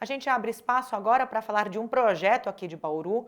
gente abre espaço agora para falar de um projeto aqui de Bauru,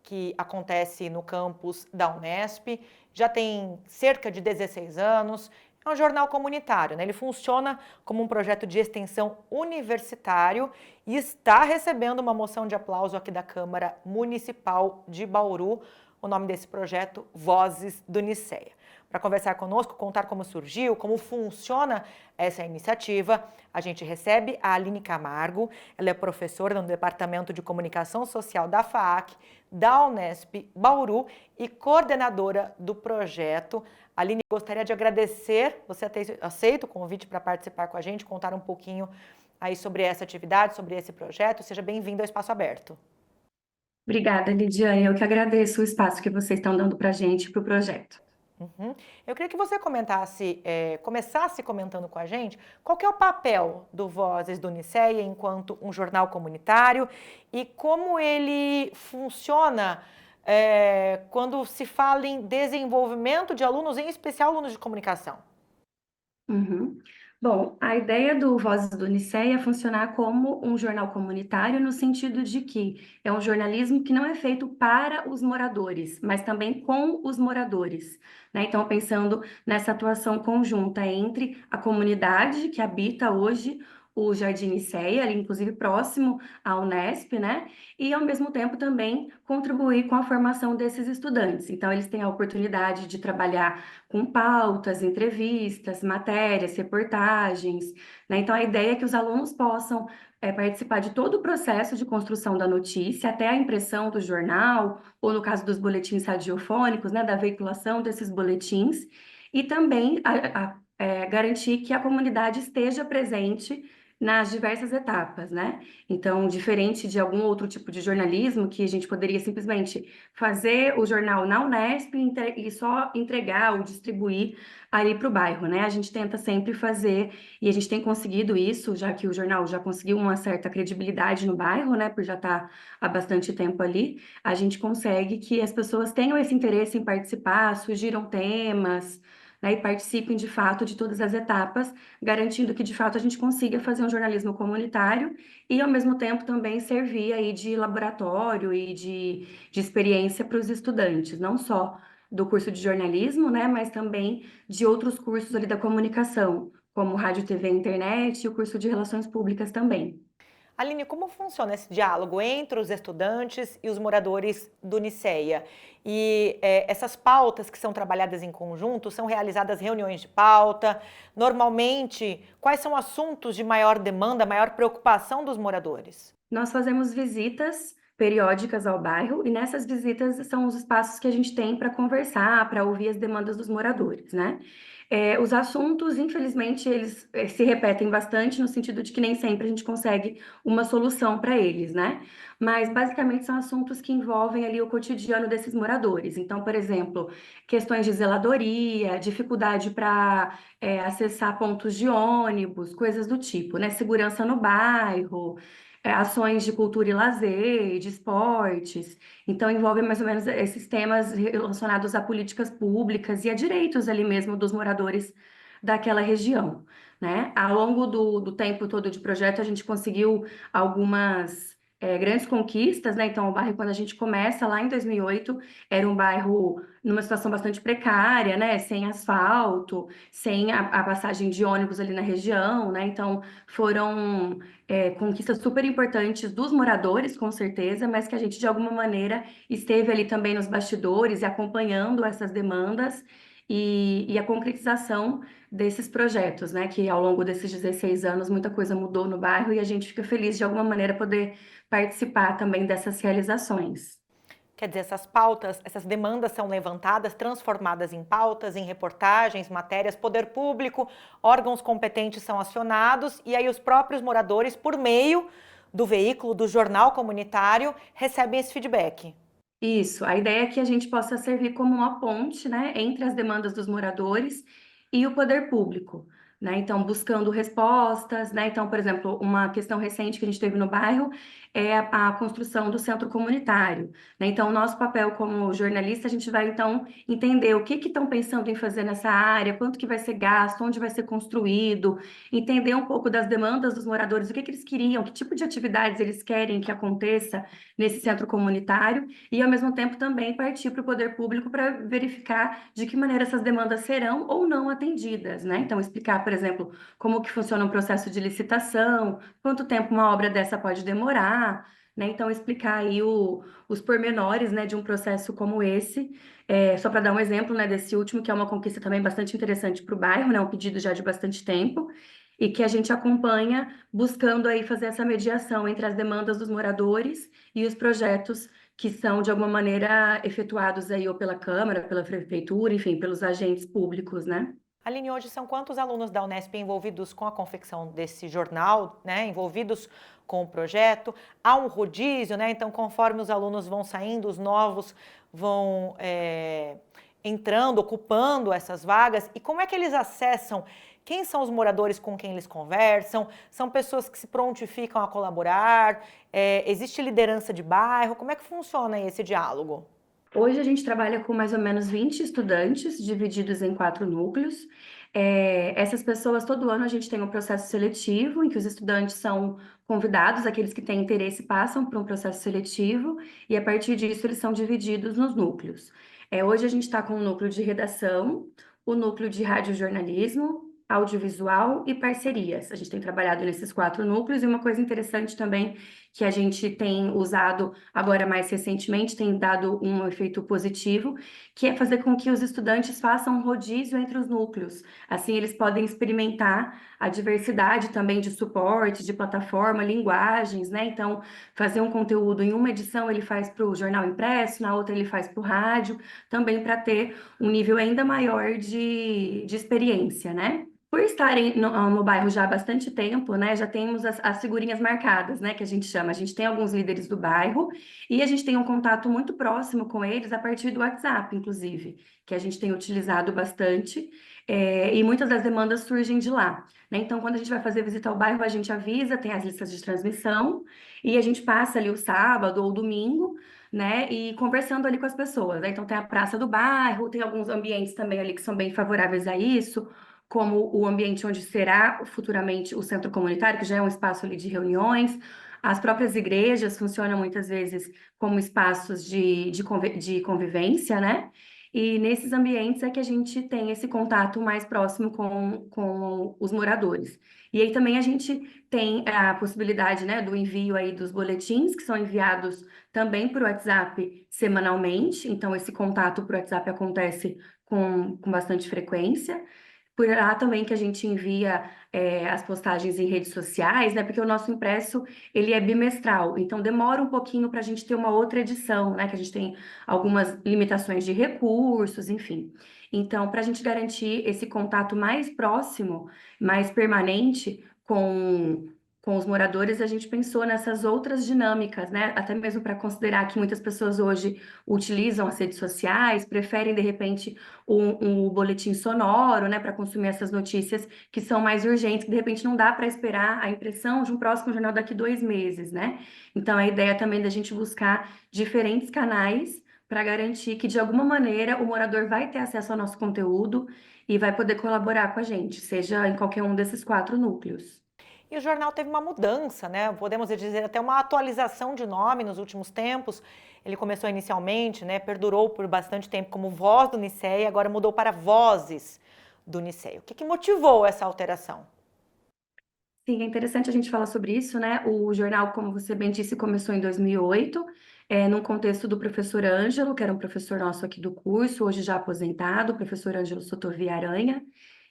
que acontece no campus da Unesp, já tem cerca de 16 anos, é um jornal comunitário, né? Ele funciona como um projeto de extensão universitário e está recebendo uma moção de aplauso aqui da Câmara Municipal de Bauru. O nome desse projeto, Vozes do Nicéia. Para conversar conosco, contar como surgiu, como funciona essa iniciativa, a gente recebe a Aline Camargo. Ela é professora no Departamento de Comunicação Social da FAAC, da Unesp Bauru e coordenadora do projeto. Aline, gostaria de agradecer você ter aceito o convite para participar com a gente, contar um pouquinho aí sobre essa atividade, sobre esse projeto. Seja bem-vindo ao Espaço Aberto. Obrigada, Lidiane. Eu que agradeço o espaço que vocês estão dando para a gente, para o projeto. Eu queria que você começasse comentando com a gente qual que é o papel do Vozes do Nicéia enquanto um jornal comunitário e como ele funciona quando se fala em desenvolvimento de alunos, em especial alunos de comunicação. Uhum. Bom, a ideia do Vozes do Nicéia é funcionar como um jornal comunitário no sentido de que é um jornalismo que não é feito para os moradores, mas também com os moradores, né? Então, pensando nessa atuação conjunta entre a comunidade que habita hoje o Jardim Nicéia, ali inclusive próximo à Unesp, né? E ao mesmo tempo também contribuir com a formação desses estudantes. Então, eles têm a oportunidade de trabalhar com pautas, entrevistas, matérias, reportagens, né? Então, a ideia é que os alunos possam participar de todo o processo de construção da notícia, até a impressão do jornal, ou no caso dos boletins radiofônicos, né, da veiculação desses boletins, e também garantir que a comunidade esteja presente nas diversas etapas, né? Então, diferente de algum outro tipo de jornalismo, que a gente poderia simplesmente fazer o jornal na Unesp e só entregar ou distribuir ali para o bairro, né? A gente tenta sempre fazer, e a gente tem conseguido isso, já que o jornal já conseguiu uma certa credibilidade no bairro, né? Por já estar há bastante tempo ali, a gente consegue que as pessoas tenham esse interesse em participar, sugiram temas, né, e participem de fato de todas as etapas, garantindo que de fato a gente consiga fazer um jornalismo comunitário e ao mesmo tempo também servir aí de laboratório e de experiência para os estudantes, não só do curso de jornalismo, né, mas também de outros cursos ali da comunicação, como rádio, TV e internet e o curso de relações públicas também. Aline, como funciona esse diálogo entre os estudantes e os moradores do Nicéia? E essas pautas que são trabalhadas em conjunto, são realizadas reuniões de pauta? Normalmente, quais são assuntos de maior demanda, maior preocupação dos moradores? Nós fazemos visitas periódicas ao bairro e nessas visitas são os espaços que a gente tem para conversar, para ouvir as demandas dos moradores, né? Os assuntos, infelizmente, eles se repetem bastante no sentido de que nem sempre a gente consegue uma solução para eles, né? Mas basicamente são assuntos que envolvem ali o cotidiano desses moradores. Então, por exemplo, questões de zeladoria, dificuldade para acessar pontos de ônibus, coisas do tipo, né? Segurança no bairro, ações de cultura e lazer, de esportes. Então, envolve mais ou menos esses temas relacionados a políticas públicas e a direitos ali mesmo dos moradores daquela região, né? Ao longo do tempo todo de projeto, a gente conseguiu algumas grandes conquistas, né? Então, o bairro, quando a gente começa lá em 2008, era um bairro numa situação bastante precária, né? Sem asfalto, sem a passagem de ônibus ali na região, né? Então, foram conquistas super importantes dos moradores, com certeza, mas que a gente, de alguma maneira, esteve ali também nos bastidores e acompanhando essas demandas e a concretização desses projetos, né? Que ao longo desses 16 anos muita coisa mudou no bairro e a gente fica feliz de alguma maneira poder participar também dessas realizações. Quer dizer, essas pautas, essas demandas são levantadas, transformadas em pautas, em reportagens, matérias, poder público, órgãos competentes são acionados e aí os próprios moradores, por meio do veículo, do jornal comunitário, recebem esse feedback. Isso, a ideia é que a gente possa servir como uma ponte, né, entre as demandas dos moradores e o poder público, né? Então, buscando respostas, né? Então, por exemplo, uma questão recente que a gente teve no bairro é a construção do centro comunitário, né? Então, o nosso papel como jornalista, a gente vai, então, entender o que que estão pensando em fazer nessa área, quanto que vai ser gasto, onde vai ser construído, entender um pouco das demandas dos moradores, o que que eles queriam, que tipo de atividades eles querem que aconteça nesse centro comunitário, e, ao mesmo tempo, também partir para o poder público para verificar de que maneira essas demandas serão ou não atendidas, né? Então, explicar, por exemplo, como que funciona um processo de licitação, quanto tempo uma obra dessa pode demorar, né? Então, explicar aí os pormenores, né, de um processo como esse. Só para dar um exemplo, né, desse último, que é uma conquista também bastante interessante para o bairro, né, um pedido já de bastante tempo, e que a gente acompanha buscando aí fazer essa mediação entre as demandas dos moradores e os projetos que são, de alguma maneira, efetuados aí ou pela Câmara, pela Prefeitura, enfim, pelos agentes públicos, né? Aline, hoje são quantos alunos da Unesp envolvidos com a confecção desse jornal, né, envolvidos com o projeto? Há um rodízio, né? Então, conforme os alunos vão saindo, os novos vão entrando, ocupando essas vagas. E como é que eles acessam? Quem são os moradores com quem eles conversam? São pessoas que se prontificam a colaborar? Existe liderança de bairro? Como é que funciona esse diálogo? Hoje a gente trabalha com mais ou menos 20 estudantes, divididos em 4 núcleos. Essas pessoas, todo ano a gente tem um processo seletivo, em que os estudantes são convidados, aqueles que têm interesse passam por um processo seletivo, e a partir disso eles são divididos nos núcleos. Hoje a gente está com o núcleo de redação, o núcleo de radiojornalismo, audiovisual e parcerias. A gente tem trabalhado nesses 4 núcleos, e uma coisa interessante também que a gente tem usado agora mais recentemente, tem dado um efeito positivo, que é fazer com que os estudantes façam um rodízio entre os núcleos. Assim, eles podem experimentar a diversidade também de suporte, de plataforma, linguagens, né? Então, fazer um conteúdo em uma edição ele faz para o jornal impresso, na outra ele faz para o rádio, também para ter um nível ainda maior de experiência, né? Por estarem no bairro já há bastante tempo, né, já temos as figurinhas marcadas, né, que a gente chama. A gente tem alguns líderes do bairro e a gente tem um contato muito próximo com eles a partir do WhatsApp, inclusive, que a gente tem utilizado bastante, e muitas das demandas surgem de lá, né? Então, quando a gente vai fazer visita ao bairro, a gente avisa, tem as listas de transmissão e a gente passa ali o sábado ou domingo, né, e conversando ali com as pessoas, né? Então, tem a praça do bairro, tem alguns ambientes também ali que são bem favoráveis a isso, como o ambiente onde será futuramente o centro comunitário, que já é um espaço ali de reuniões. As próprias igrejas funcionam muitas vezes como espaços de convivência, né? E nesses ambientes é que a gente tem esse contato mais próximo com os moradores. E aí também a gente tem a possibilidade, né, do envio aí dos boletins, que são enviados também por WhatsApp semanalmente. Então, esse contato por WhatsApp acontece com bastante frequência. Por lá também que a gente envia as postagens em redes sociais, né? Porque o nosso impresso, ele é bimestral, então demora um pouquinho para a gente ter uma outra edição, né? Que a gente tem algumas limitações de recursos, enfim. Então, para a gente garantir esse contato mais próximo, mais permanente com os moradores, a gente pensou nessas outras dinâmicas, né? Até mesmo para considerar que muitas pessoas hoje utilizam as redes sociais, preferem, de repente, um boletim sonoro, né, para consumir essas notícias que são mais urgentes, que de repente não dá para esperar a impressão de um próximo jornal daqui 2 meses, né? Então, a ideia também da gente buscar diferentes canais para garantir que, de alguma maneira, o morador vai ter acesso ao nosso conteúdo e vai poder colaborar com a gente, seja em qualquer um desses 4 núcleos. E o jornal teve uma mudança, né? Podemos dizer até uma atualização de nome nos últimos tempos. Ele começou inicialmente, né? Perdurou por bastante tempo como Voz do Nicéia, agora mudou para Vozes do Nicéia. O que motivou essa alteração? Sim, é interessante a gente falar sobre isso, né? O jornal, como você bem disse, começou em 2008, num contexto do professor Ângelo, que era um professor nosso aqui do curso, hoje já aposentado, o professor Ângelo Sotovi Aranha.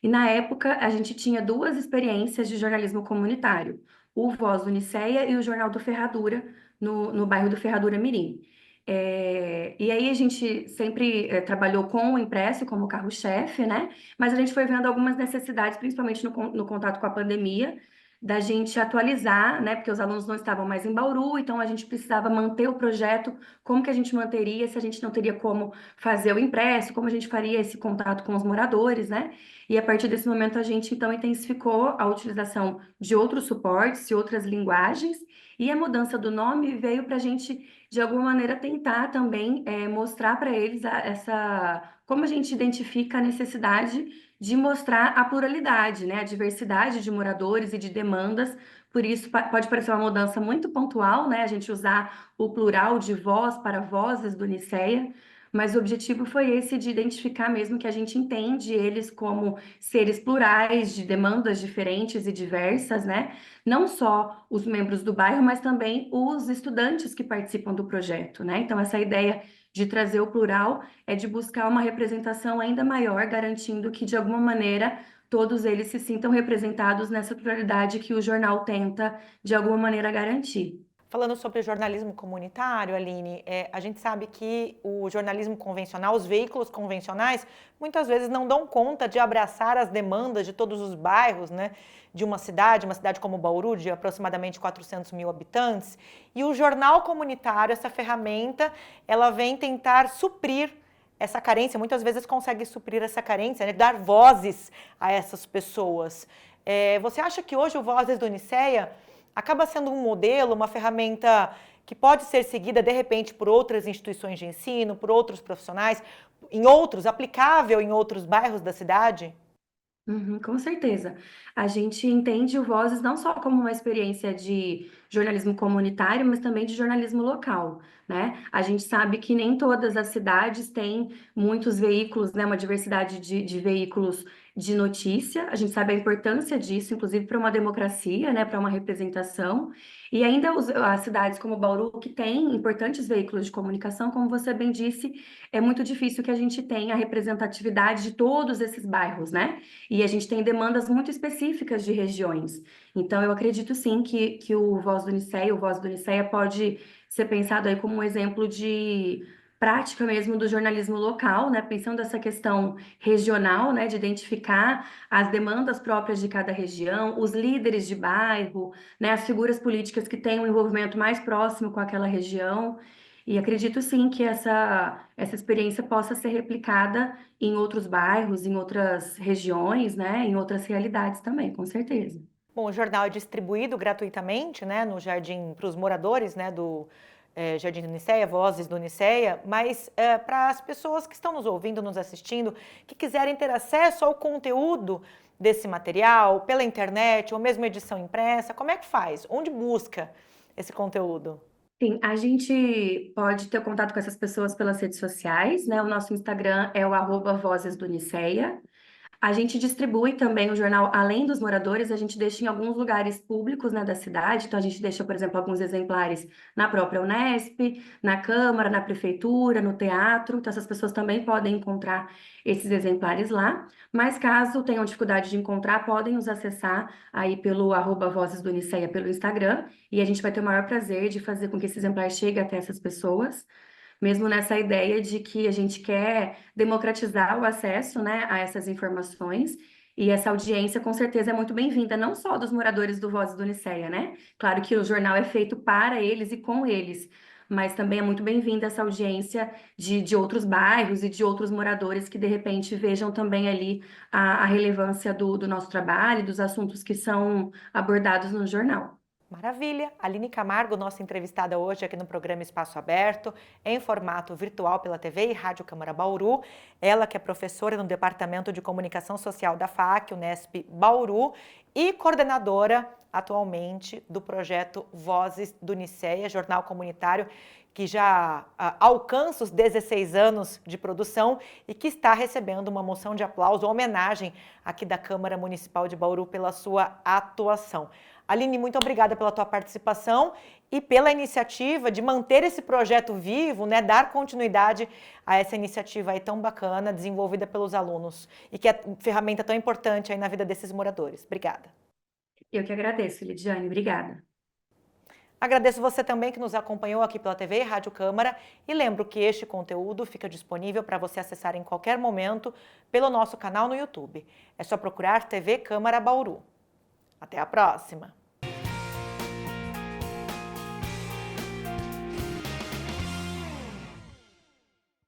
E na época a gente tinha 2 experiências de jornalismo comunitário, o Voz do Nicéia e o Jornal do Ferradura, no bairro do Ferradura Mirim. E aí a gente sempre trabalhou com o impresso como carro-chefe, né? Mas a gente foi vendo algumas necessidades, principalmente no contato com a pandemia, da gente atualizar, né? Porque os alunos não estavam mais em Bauru, então a gente precisava manter o projeto, como que a gente manteria, se a gente não teria como fazer o impresso, como a gente faria esse contato com os moradores, né? E a partir desse momento a gente então intensificou a utilização de outros suportes e outras linguagens, e a mudança do nome veio para a gente, de alguma maneira, tentar também mostrar para eles como a gente identifica a necessidade de mostrar a pluralidade, né, a diversidade de moradores e de demandas. Por isso, pode parecer uma mudança muito pontual, né, a gente usar o plural de voz para vozes do Nicéia, mas o objetivo foi esse de identificar mesmo que a gente entende eles como seres plurais, de demandas diferentes e diversas, né? Não só os membros do bairro, mas também os estudantes que participam do projeto, né? Então, essa ideia de trazer o plural é de buscar uma representação ainda maior, garantindo que, de alguma maneira, todos eles se sintam representados nessa pluralidade que o jornal tenta, de alguma maneira, garantir. Falando sobre jornalismo comunitário, Aline, a gente sabe que o jornalismo convencional, os veículos convencionais, muitas vezes não dão conta de abraçar as demandas de todos os bairros, né, de uma cidade como Bauru, de aproximadamente 400 mil habitantes. E o jornal comunitário, essa ferramenta, ela vem tentar suprir essa carência, muitas vezes consegue suprir essa carência, né, dar vozes a essas pessoas. Você acha que hoje o Vozes do Nicéia acaba sendo um modelo, uma ferramenta que pode ser seguida, de repente, por outras instituições de ensino, por outros profissionais, aplicável em outros bairros da cidade? Uhum, com certeza. A gente entende o Vozes não só como uma experiência de jornalismo comunitário, mas também de jornalismo local, né? A gente sabe que nem todas as cidades têm muitos veículos, né? Uma diversidade de veículos de notícia. A gente sabe a importância disso, inclusive para uma democracia, né? Para uma representação. E ainda as cidades como Bauru, que têm importantes veículos de comunicação, como você bem disse, é muito difícil que a gente tenha a representatividade de todos esses bairros, né? E a gente tem demandas muito específicas de regiões. Então, eu acredito sim que o Voz do Nicéia pode ser pensado aí como um exemplo de prática mesmo do jornalismo local, né? Pensando essa questão regional, né? De identificar as demandas próprias de cada região, os líderes de bairro, né? As figuras políticas que têm um envolvimento mais próximo com aquela região. E acredito sim que essa experiência possa ser replicada em outros bairros, em outras regiões, né, em outras realidades também, com certeza. Bom, o jornal é distribuído gratuitamente, né, no jardim para os moradores, né, do Jardim do Nicéia, Vozes do Nicéia, mas para as pessoas que estão nos ouvindo, nos assistindo, que quiserem ter acesso ao conteúdo desse material pela internet ou mesmo edição impressa, como é que faz? Onde busca esse conteúdo? Sim, a gente pode ter contato com essas pessoas pelas redes sociais, né? O nosso Instagram é o @Vozes do Nicéia. A gente distribui também o jornal, além dos moradores, a gente deixa em alguns lugares públicos, né, da cidade. Então, a gente deixa, por exemplo, alguns exemplares na própria Unesp, na Câmara, na Prefeitura, no teatro. Então, essas pessoas também podem encontrar esses exemplares lá. Mas, caso tenham dificuldade de encontrar, podem nos acessar aí pelo @Vozes do Nicéia pelo Instagram. E a gente vai ter o maior prazer de fazer com que esse exemplar chegue até essas pessoas mesmo nessa ideia de que a gente quer democratizar o acesso, né, a essas informações. E essa audiência, com certeza, é muito bem-vinda, não só dos moradores do Vozes do Nicéia, né? Claro que o jornal é feito para eles e com eles, mas também é muito bem-vinda essa audiência de outros bairros e de outros moradores que, de repente, vejam também ali a relevância do nosso trabalho, dos assuntos que são abordados no jornal. Maravilha! Aline Camargo, nossa entrevistada hoje aqui no programa Espaço Aberto, em formato virtual pela TV e Rádio Câmara Bauru. Ela que é professora no Departamento de Comunicação Social da FAC, Unesp Bauru, e coordenadora atualmente do projeto Vozes do Nicéia, jornal comunitário que já alcança os 16 anos de produção e que está recebendo uma moção de aplauso, uma homenagem aqui da Câmara Municipal de Bauru pela sua atuação. Aline, muito obrigada pela tua participação e pela iniciativa de manter esse projeto vivo, né, dar continuidade a essa iniciativa aí tão bacana, desenvolvida pelos alunos e que é ferramenta tão importante aí na vida desses moradores. Obrigada. Eu que agradeço, Lidiane, obrigada. Agradeço você também que nos acompanhou aqui pela TV e Rádio Câmara e lembro que este conteúdo fica disponível para você acessar em qualquer momento pelo nosso canal no YouTube. É só procurar TV Câmara Bauru. Até a próxima!